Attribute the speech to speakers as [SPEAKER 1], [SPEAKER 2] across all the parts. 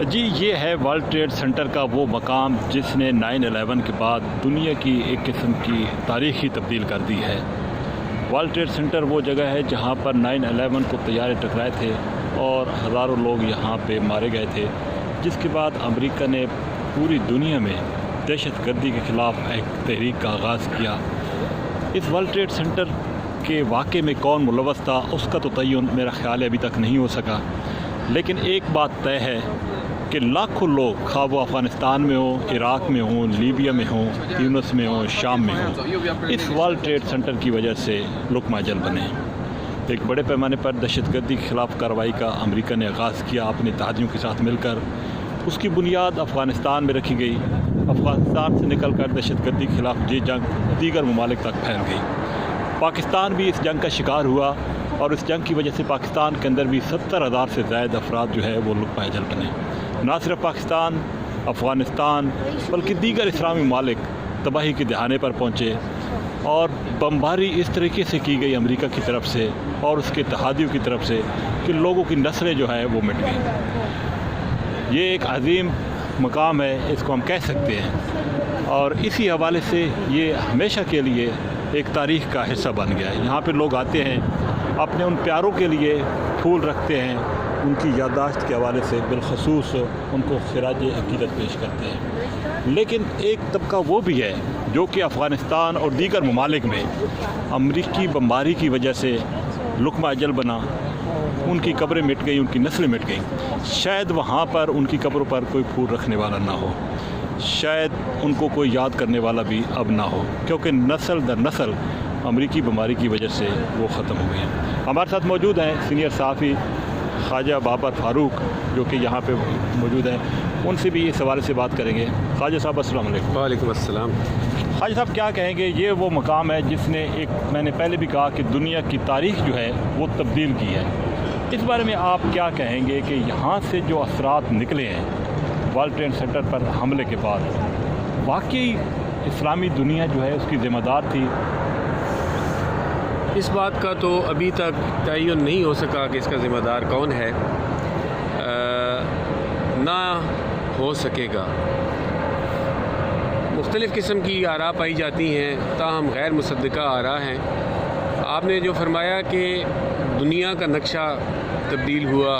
[SPEAKER 1] जी, ये है world trade centre का वो मकाम जिसने 9/11 के बाद दुनिया की एक किस्म की तारीख ही तब्दील कर दी है। वर्ल्ड ट्रेड सेंटर वो जगह है जहाँ पर 9/11 को तैयारे टकराए थे और हज़ारों लोग यहाँ पे मारे गए थे, जिसके बाद अमेरिका ने पूरी दुनिया में दहशतगर्दी के ख़िलाफ़ एक तहरीक का आगाज़ किया। इस वर्ल्ड ट्रेड सेंटर के वाक़े में कौन मुलव्वस था उसका तो तय्युन मेरा ख़्याल है अभी तक नहीं हो सका, लेकिन एक बात तय है कि लाखों लोग खा वो अफ़गानिस्तान में हो, इराक़ में हों, लीबिया में हों, यूनस में हों, शाम में हों, इस वर्ल्ड ट्रेड सेंटर की वजह से लुक़मा अजल बने। एक बड़े पैमाने पर दहशतगर्दी के ख़िलाफ़ कार्रवाई का अमेरिका ने आगाज़ किया अपने इत्तेहादियों के साथ मिलकर। उसकी बुनियाद अफ़गानिस्तान में रखी गई। अफ़गानिस्तान से निकल कर दहशतगर्दी के ख़िलाफ़ ये जंग दीगर ममालिक तक फैल गई। पाकिस्तान भी इस जंग का शिकार हुआ और इस जंग की वजह से पाकिस्तान के अंदर भी 70,000 से ज़ायद अफराद जो है वो लुक़मा अजल बने। ना सिर्फ पाकिस्तान, अफ़गानिस्तान बल्कि दीगर इस्लामी ममालिक तबाही के दहाने पर पहुँचे और बमबारी इस तरीके से की गई अमेरिका की तरफ से और उसके इत्तेहादियों की तरफ से कि लोगों की नस्लें जो है वो मिट गई। ये एक अजीम मकाम है, इसको हम कह सकते हैं, और इसी हवाले से ये हमेशा के लिए एक तारीख़ का हिस्सा बन गया है। यहाँ पे लोग आते हैं, अपने उन प्यारों के लिए फूल रखते हैं, उनकी याददाश्त के हवाले से बिलखसूस उनको खिराज अक़ीदत पेश करते हैं। लेकिन एक तबका वो भी है जो कि अफ़गानिस्तान और दीगर ममालिक में अमरीकी बमबारी की वजह से लुक़मा अजल बना, उनकी कब्रें मिट गई, उनकी नस्लें मिट गई। शायद वहाँ पर उनकी कब्रों पर कोई फूल रखने वाला ना हो, शायद उनको कोई याद करने वाला भी अब ना हो, क्योंकि नस्ल दर नस्ल अमरीकी बीमारी की वजह से वो ख़त्म हो गए हैं। हमारे साथ मौजूद हैं सीनियर सहाफ़ी ख्वाजा बाबर फ़ारूक, जो कि यहाँ पे मौजूद हैं। उनसे भी इस हवाले से बात करेंगे। ख्वाजा साहब अस्सलाम वालेकुम।
[SPEAKER 2] वालेकुम अस्सलाम।
[SPEAKER 1] ख्वाजा साहब, क्या कहेंगे, ये वो मकाम है जिसने एक, मैंने पहले भी कहा कि दुनिया की तारीख़ जो है वो तब्दील की है। इस बारे में आप क्या कहेंगे कि यहाँ से जो असरात निकले हैं वर्ल्ड ट्रेड सेंटर पर हमले के बाद, वाकई इस्लामी दुनिया जो है उसकी ज़िम्मेदार थी?
[SPEAKER 2] इस बात का तो अभी तक तय्युन नहीं हो सका कि इसका ज़िम्मेदार कौन है, ना हो सकेगा। मुख्तलिफ़ किस्म की आरा पाई जाती हैं, ताहम गैर मुसद्दक़ा आरा हैं। आपने जो फरमाया कि दुनिया का नक्शा तब्दील हुआ,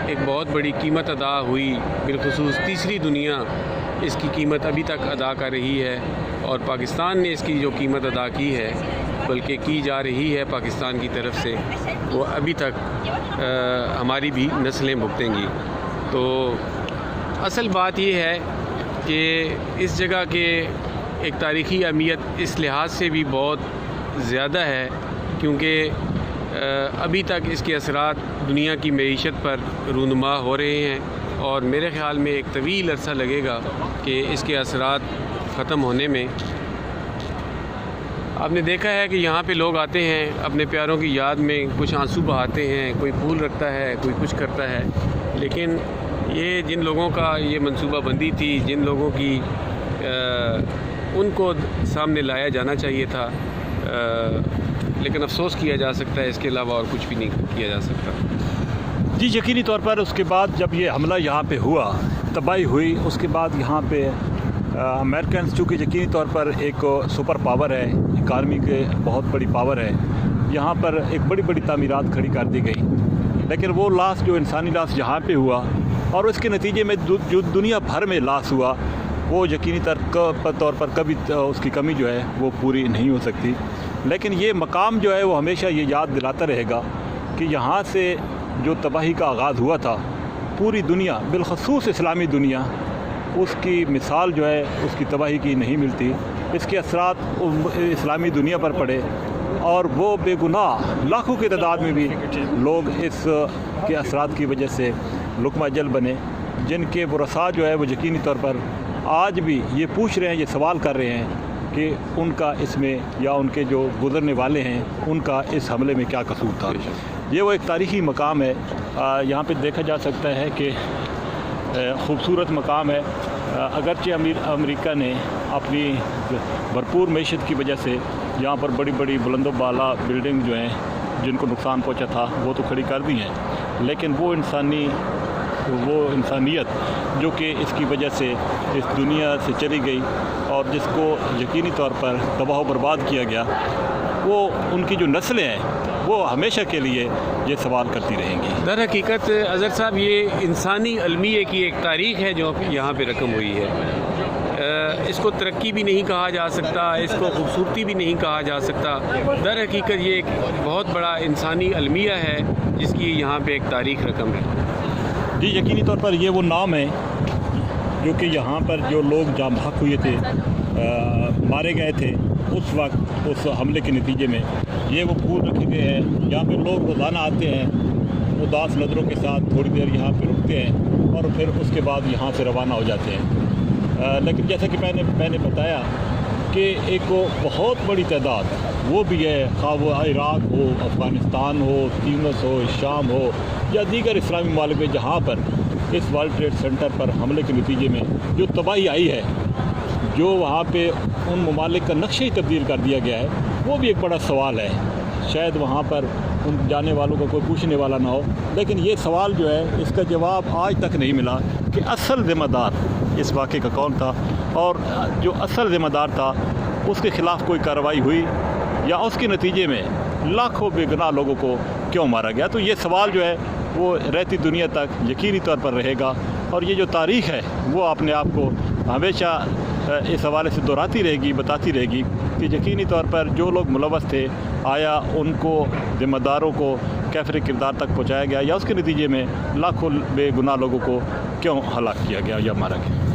[SPEAKER 2] एक बहुत बड़ी कीमत अदा हुई, बिलखुसूस तीसरी दुनिया इसकी कीमत अभी तक अदा कर रही है और पाकिस्तान ने इसकी जो कीमत अदा की है, बल्कि की जा रही है पाकिस्तान की तरफ से, वो अभी तक हमारी भी नस्लें भुगतेंगी। तो असल बात ये है कि इस जगह के एक तारीख़ी अहमियत इस लिहाज से भी बहुत ज़्यादा है क्योंकि अभी तक इसके असरात दुनिया की मईशत पर रूनुमा हो रहे हैं और मेरे ख़्याल में एक तवील अरसा लगेगा कि इसके असरात ख़त्म होने में। आपने देखा है कि यहाँ पे लोग आते हैं अपने प्यारों की याद में, कुछ आंसू बहाते हैं, कोई फूल रखता है, कोई कुछ करता है, लेकिन ये जिन लोगों का ये मंसूबा बंदी थी, जिन लोगों की उनको सामने लाया जाना चाहिए था, लेकिन अफसोस किया जा सकता है, इसके अलावा और कुछ भी नहीं किया जा सकता।
[SPEAKER 1] जी, यकीनी तौर पर उसके बाद जब ये हमला यहाँ पे हुआ, तबाही हुई, उसके बाद यहाँ पे अमेरिकन चूँकि यकीनी तौर पर एक सुपर पावर है, इकानमी के बहुत बड़ी पावर है, यहाँ पर एक बड़ी बड़ी तामीरात खड़ी कर दी गई, लेकिन वो लाश जो इंसानी लाश यहाँ पे हुआ और उसके नतीजे में जो दुनिया भर में लाश हुआ, वो यकीनी तौर पर कभी उसकी कमी जो है वो पूरी नहीं हो सकती। लेकिन ये मकाम जो है वो हमेशा ये याद दिलाता रहेगा कि यहाँ से जो तबाही का आगाज़ हुआ था, पूरी दुनिया बिलखसूस इस्लामी दुनिया, उसकी मिसाल जो है उसकी तबाही की नहीं मिलती। इसके असरात इस्लामी दुनिया पर पड़े और वो बेगुनाह लाखों की तादाद में भी लोग इस के असरात की वजह से लुक़मा अजल बने, जिनके वरसा जो है वो यकीनी तौर पर आज भी ये पूछ रहे हैं, ये सवाल कर रहे हैं कि उनका इसमें या उनके जो गुज़रने वाले हैं उनका इस हमले में क्या कसूर था। ये वो एक तारीख़ी मकाम है। यहाँ पे देखा जा सकता है कि ख़ूबसूरत मकाम है। अगरचे अमेरिका ने अपनी भरपूर मैशत की वजह से यहाँ पर बड़ी बड़ी बुलंदो बाला बिल्डिंग जो हैं जिनको नुकसान पहुँचा था वो तो खड़ी कर दी हैं, लेकिन वो इंसानी वो इंसानियत जो कि इसकी वजह से इस दुनिया से चली गई और जिसको यकीनी तौर पर तबाह बर्बाद किया गया, वो उनकी जो नस्लें हैं वो हमेशा के लिए ये सवाल करती रहेंगी।
[SPEAKER 2] दर हकीकत अज़हर साहब, ये इंसानी अलमिये की एक तारीख़ है जो यहाँ पे रकम हुई है। इसको तरक्की भी नहीं कहा जा सकता, इसको खूबसूरती भी नहीं कहा जा सकता। दर हकीकत ये एक बहुत बड़ा इंसानी अलमिया है जिसकी यहाँ पे एक तारीख़ रकम है।
[SPEAKER 1] जी, यकीनी तौर पर ये वो नाम है जो कि यहाँ पर जो लोग जाम हक हुए थे, मारे गए थे उस वक्त उस हमले के नतीजे में, ये वो फूल रखे गए हैं। यहाँ पे लोग रोज़ाना आते हैं उदास नज़रों के साथ, थोड़ी देर यहाँ पे रुकते हैं और फिर उसके बाद यहाँ से रवाना हो जाते हैं। लेकिन जैसा कि मैंने बताया कि एक बहुत बड़ी तादाद वो भी है, खा वो इराक़ हो, अफ़गानिस्तान हो, तीनस हो, शाम हो या दीगर इस्लामी मुमालिक में, जहाँ पर इस वर्ल्ड ट्रेड सेंटर पर हमले के नतीजे में जो तबाही आई है, जो वहाँ पे उन ममालिक का नक्शा ही तब्दील कर दिया गया है, वो भी एक बड़ा सवाल है। शायद वहाँ पर उन जाने वालों का कोई पूछने वाला ना हो, लेकिन ये सवाल जो है इसका जवाब आज तक नहीं मिला कि असल ज़िम्मेदार इस वाक़े का कौन था और जो असल ज़िम्मेदार था उसके ख़िलाफ़ कोई कार्रवाई हुई या उसके नतीजे में लाखों बेगुनाह लोगों को क्यों मारा गया। तो ये सवाल जो है वो रहती दुनिया तक यकीनी तौर पर रहेगा और ये जो तारीख़ है वो अपने आप को हमेशा इस हवाले से दोहराती रहेगी, बताती रहेगी कि यकीनी तौर पर जो लोग मुलव्वस थे, आया उनको ज़िम्मेदारों को कैफ़र किरदार तक पहुँचाया गया या उसके नतीजे में लाखों बेगुनाह लोगों को क्यों हलाक किया गया या मारा गया।